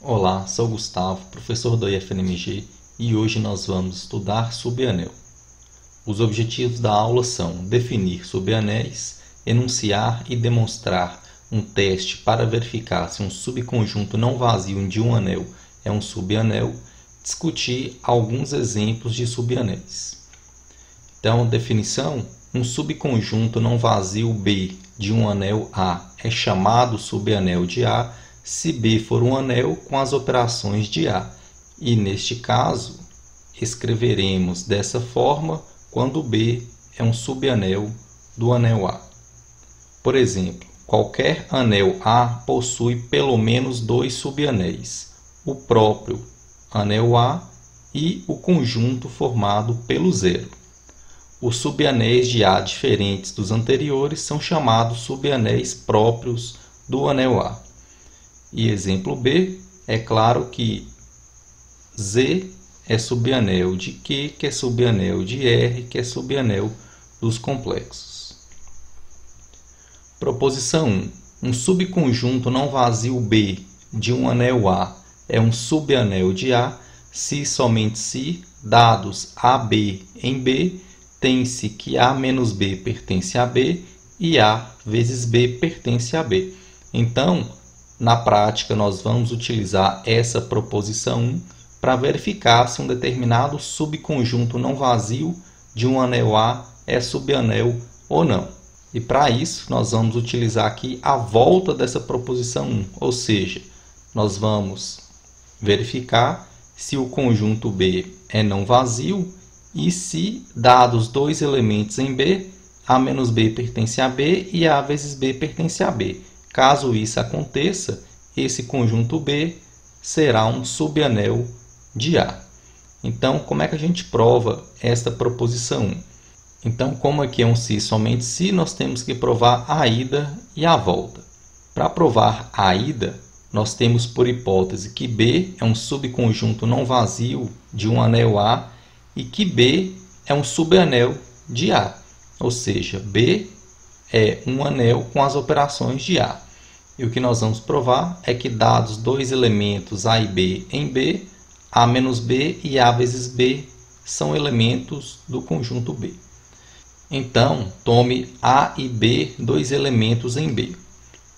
Olá, sou Gustavo, professor do IFNMG, e hoje nós vamos estudar subanel. Os objetivos da aula são definir subanéis, enunciar e demonstrar um teste para verificar se um subconjunto não vazio de um anel é um subanel, discutir alguns exemplos de subanéis. Então, definição: um subconjunto não vazio B de um anel A é chamado subanel de A se B for um anel com as operações de A. E, neste caso, escreveremos dessa forma quando B é um subanel do anel A. Por exemplo, qualquer anel A possui pelo menos dois subanéis, o próprio anel A e o conjunto formado pelo zero. Os subanéis de A diferentes dos anteriores são chamados subanéis próprios do anel A. E exemplo B, é claro que Z é subanel de Q, que é subanel de R, que é subanel dos complexos. Proposição 1. Um subconjunto não vazio B de um anel A é um subanel de A se somente se, dados AB em B, tem-se que A menos B pertence a B e A vezes B pertence a B. Então, na prática, nós vamos utilizar essa proposição 1 para verificar se um determinado subconjunto não vazio de um anel A é subanel ou não. E para isso, nós vamos utilizar aqui a volta dessa proposição 1, ou seja, nós vamos verificar se o conjunto B é não vazio e se, dados dois elementos em B, A menos B pertence a B e A vezes B pertence a B. Caso isso aconteça, esse conjunto B será um subanel de A. Então, como é que a gente prova esta proposição 1? Então, como aqui é um se somente se, nós temos que provar a ida e a volta. Para provar a ida, nós temos por hipótese que B é um subconjunto não vazio de um anel A e que B é um subanel de A. Ou seja, B é um anel com as operações de A. E o que nós vamos provar é que, dados dois elementos A e B em B, A menos B e A vezes B são elementos do conjunto B. Então, tome A e B, dois elementos em B.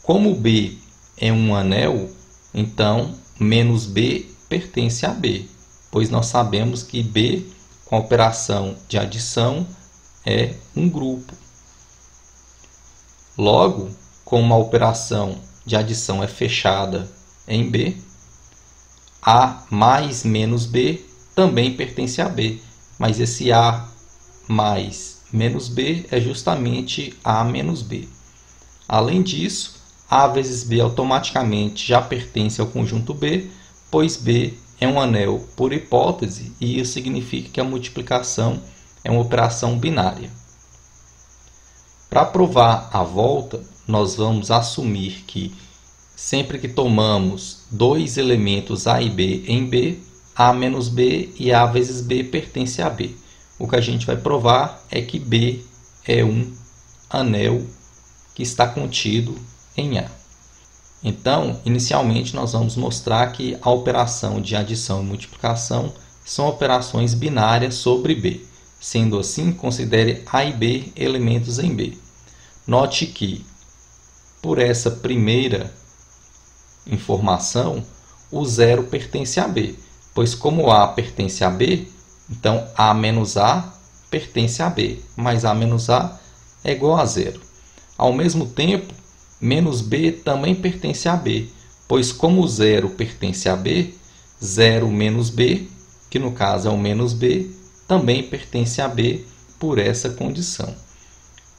Como B é um anel, então menos B pertence a B, pois nós sabemos que B, com a operação de adição, é um grupo. Logo, como a operação de adição é fechada em B, A mais menos B também pertence a B, mas esse A mais menos B é justamente A menos B. Além disso, A vezes B automaticamente já pertence ao conjunto B, pois B é um anel por hipótese e isso significa que a multiplicação é uma operação binária. Para provar a volta, nós vamos assumir que sempre que tomamos dois elementos A e B em B, A menos B e A vezes B pertence a B. O que a gente vai provar é que B é um anel que está contido em A. Então, inicialmente, nós vamos mostrar que a operação de adição e multiplicação são operações binárias sobre B. Sendo assim, considere A e B elementos em B. Note que, por essa primeira informação, o zero pertence a B, pois como A pertence a B, então A menos A pertence a B, mas A menos A é igual a zero. Ao mesmo tempo, menos B também pertence a B, pois como o zero pertence a B, 0 menos B, que no caso é o menos B, também pertence a B por essa condição.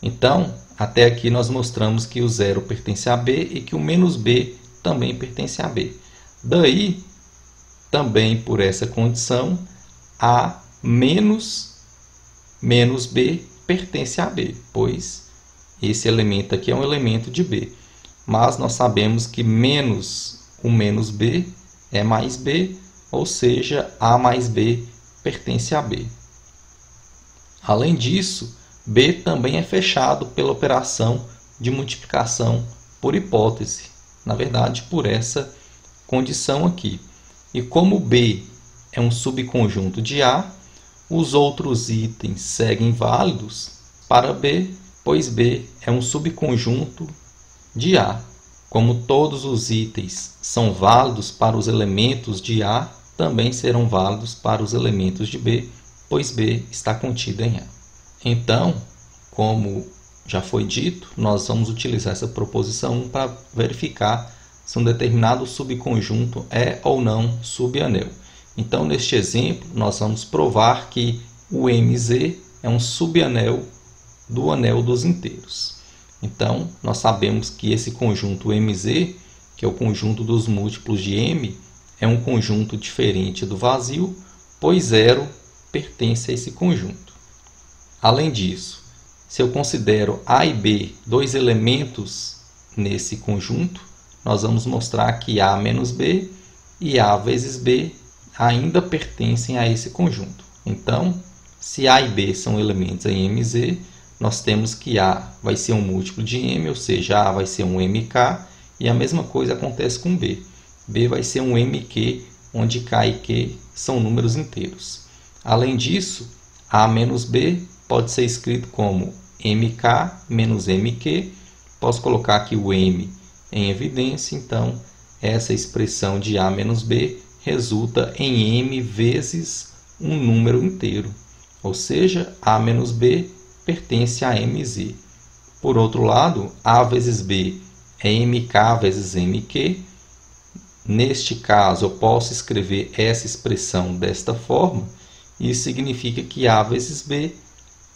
Então, até aqui nós mostramos que o zero pertence a B e que o menos B também pertence a B. Daí, também por essa condição, A menos B pertence a B, pois esse elemento aqui é um elemento de B. Mas nós sabemos que menos o menos B é mais B, ou seja, A mais B pertence a B. Além disso, B também é fechado pela operação de multiplicação por hipótese, na verdade, por essa condição aqui. E como B é um subconjunto de A, os outros itens seguem válidos para B, pois B é um subconjunto de A. Como todos os itens são válidos para os elementos de A, também serão válidos para os elementos de B, pois B está contido em A. Então, como já foi dito, nós vamos utilizar essa proposição 1 para verificar se um determinado subconjunto é ou não subanel. Então, neste exemplo, nós vamos provar que o MZ é um subanel do anel dos inteiros. Então, nós sabemos que esse conjunto MZ, que é o conjunto dos múltiplos de M, é um conjunto diferente do vazio, pois 0 pertence a esse conjunto. Além disso, se eu considero A e B dois elementos nesse conjunto, nós vamos mostrar que A menos B e A vezes B ainda pertencem a esse conjunto. Então, se A e B são elementos em MZ, nós temos que A vai ser um múltiplo de M, ou seja, A vai ser um MK, e a mesma coisa acontece com B. B vai ser um MQ, onde K e Q são números inteiros. Além disso, A menos B pode ser escrito como MK menos MQ. Posso colocar aqui o M em evidência, então essa expressão de A menos B resulta em M vezes um número inteiro, ou seja, A menos B pertence a MZ. Por outro lado, A vezes B é MK vezes MQ. Neste caso, eu posso escrever essa expressão desta forma. Isso significa que A vezes B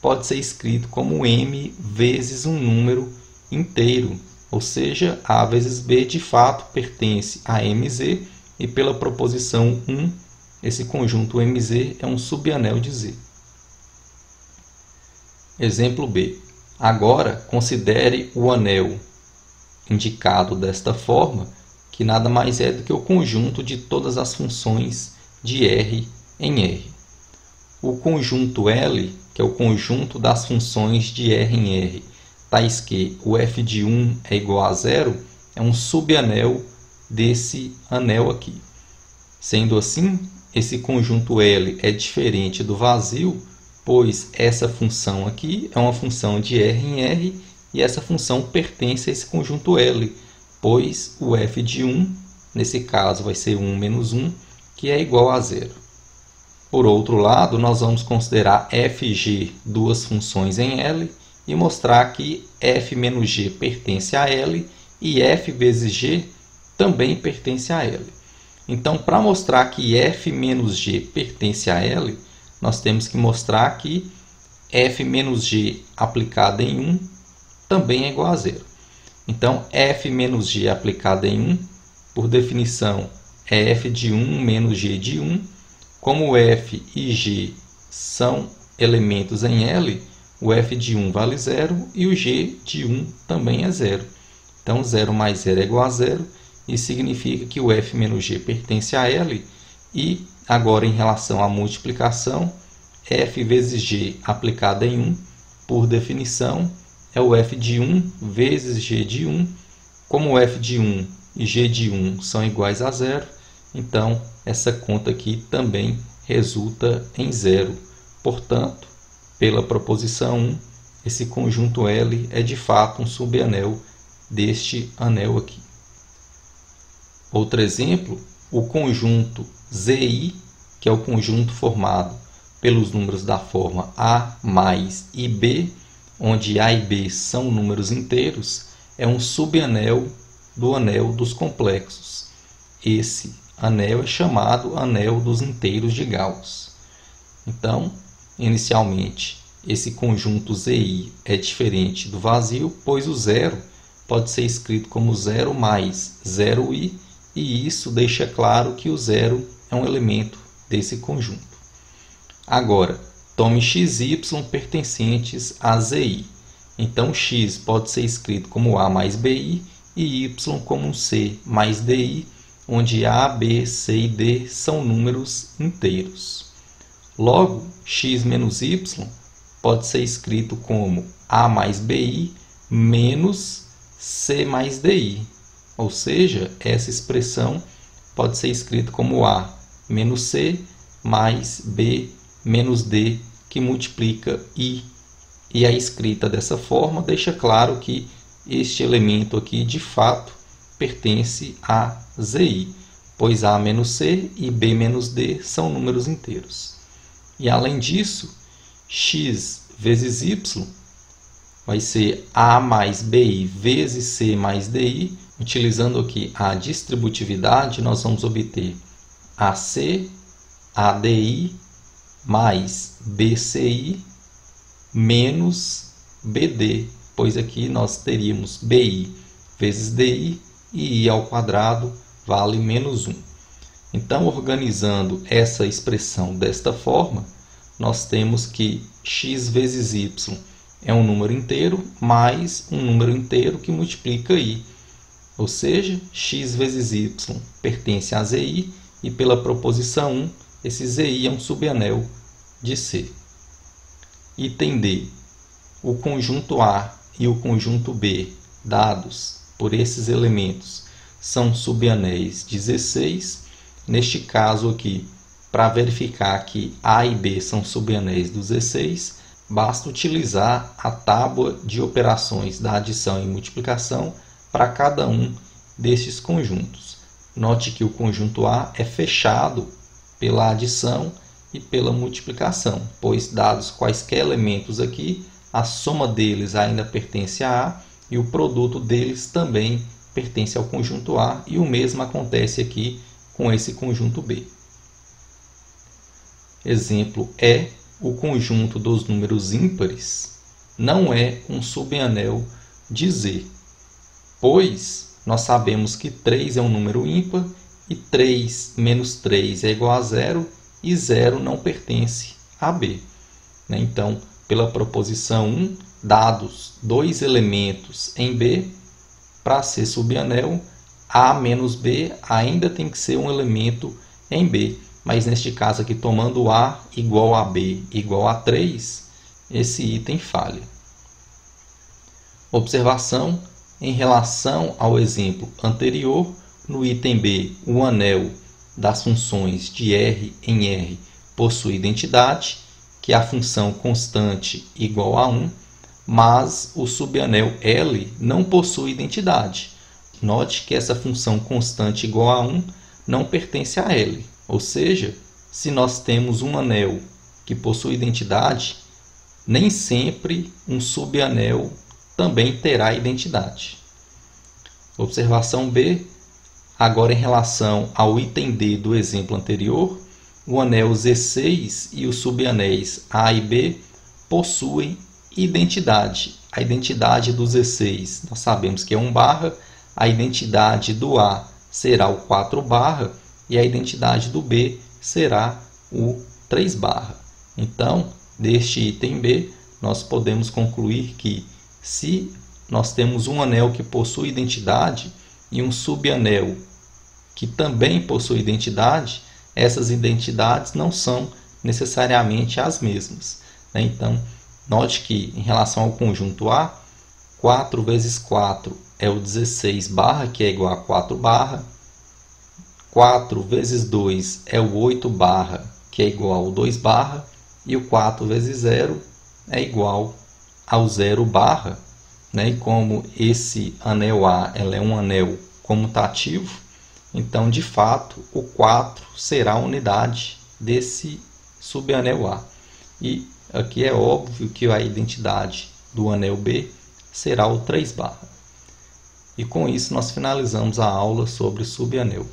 pode ser escrito como M vezes um número inteiro, ou seja, A vezes B de fato pertence a MZ, e pela proposição 1, esse conjunto MZ é um subanel de Z. Exemplo B. Agora, considere o anel indicado desta forma, que nada mais é do que o conjunto de todas as funções de R em R. O conjunto L, que é o conjunto das funções de R em R, tais que o f de 1 é igual a 0, é um subanel desse anel aqui. Sendo assim, esse conjunto L é diferente do vazio, pois essa função aqui é uma função de R em R e essa função pertence a esse conjunto L, pois o f de 1, nesse caso, vai ser 1 menos 1, que é igual a 0. Por outro lado, nós vamos considerar f e g duas funções em L e mostrar que f menos g pertence a L e f vezes g também pertence a L. Então, para mostrar que f menos g pertence a L, nós temos que mostrar que f menos g aplicado em 1 também é igual a 0. Então, f menos g aplicado em 1, por definição, é f de 1 menos g de 1. Como f e g são elementos em L, o f de 1 vale 0 e o g de 1 também é 0. Então, 0 mais 0 é igual a 0. Isso significa que o f menos g pertence a L. E agora, em relação à multiplicação, f vezes g aplicado em 1, por definição, é o f de 1 vezes g de 1. Como o f de 1 e g de 1 são iguais a 0, então essa conta aqui também resulta em 0. Portanto, pela proposição 1, esse conjunto L é de fato um subanel deste anel aqui. Outro exemplo, o conjunto ZI, que é o conjunto formado pelos números da forma A mais e B, onde A e B são números inteiros, é um subanel do anel dos complexos. Esse anel é chamado anel dos inteiros de Gauss. Então, inicialmente, esse conjunto ZI é diferente do vazio, pois o zero pode ser escrito como 0 mais 0i, e isso deixa claro que o zero é um elemento desse conjunto. Agora, tome x e y pertencentes a ZI. Então, x pode ser escrito como A mais BI e y como C mais DI, onde A, B, C e D são números inteiros. Logo, x menos y pode ser escrito como A mais BI menos C mais DI. Ou seja, essa expressão pode ser escrito como A menos C mais B menos D, que multiplica I. E a escrita dessa forma deixa claro que este elemento aqui, de fato, pertence a ZI, pois A menos C e B menos D são números inteiros. E além disso, x vezes y vai ser A mais BI vezes C mais DI. Utilizando aqui a distributividade, nós vamos obter AC, ADI mais BCI menos BD, pois aqui nós teríamos BI vezes DI e I ao quadrado vale menos 1. Então, organizando essa expressão desta forma, nós temos que x vezes y é um número inteiro mais um número inteiro que multiplica I. Ou seja, x vezes y pertence a ZI e pela proposição 1, esse ZI é um subanel de C. Item D. O conjunto A e o conjunto B, dados por esses elementos, são subanéis 16. Neste caso aqui, para verificar que A e B são subanéis do 16, basta utilizar a tábua de operações da adição e multiplicação para cada um destes conjuntos. Note que o conjunto A é fechado pela adição e pela multiplicação, pois dados quaisquer elementos aqui, a soma deles ainda pertence a A e o produto deles também pertence ao conjunto A, e o mesmo acontece aqui com esse conjunto B. Exemplo E, o conjunto dos números ímpares não é um subanel de Z, pois nós sabemos que 3 é um número ímpar e 3 menos 3 é igual a 0 e 0 não pertence a B. Então, pela proposição 1, dados dois elementos em B, para ser subanel, A menos B ainda tem que ser um elemento em B, mas neste caso aqui, tomando A igual a B igual a 3, esse item falha. Observação: em relação ao exemplo anterior, no item B, o anel das funções de R em R possui identidade, que é a função constante igual a 1, mas o subanel L não possui identidade. Note que essa função constante igual a 1 não pertence a L, ou seja, se nós temos um anel que possui identidade, nem sempre um subanel também terá identidade. Observação B. Agora, em relação ao item D do exemplo anterior, o anel Z6 e os subanéis A e B possuem identidade. A identidade do Z6 nós sabemos que é 1 a identidade do A será o 4 e a identidade do B será o 3 Então, deste item B, nós podemos concluir que se nós temos um anel que possui identidade e um subanel que também possui identidade, essas identidades não são necessariamente as mesmas. Então, note que em relação ao conjunto A, 4 vezes 4 é o 16 que é igual a 4 4 vezes 2 é o 8 que é igual ao 2 e o 4 vezes 0 é igual ao 0 E como esse anel A é um anel comutativo, então, de fato, o 4 será a unidade desse subanel A. E aqui é óbvio que a identidade do anel B será o 3 E com isso nós finalizamos a aula sobre subanel.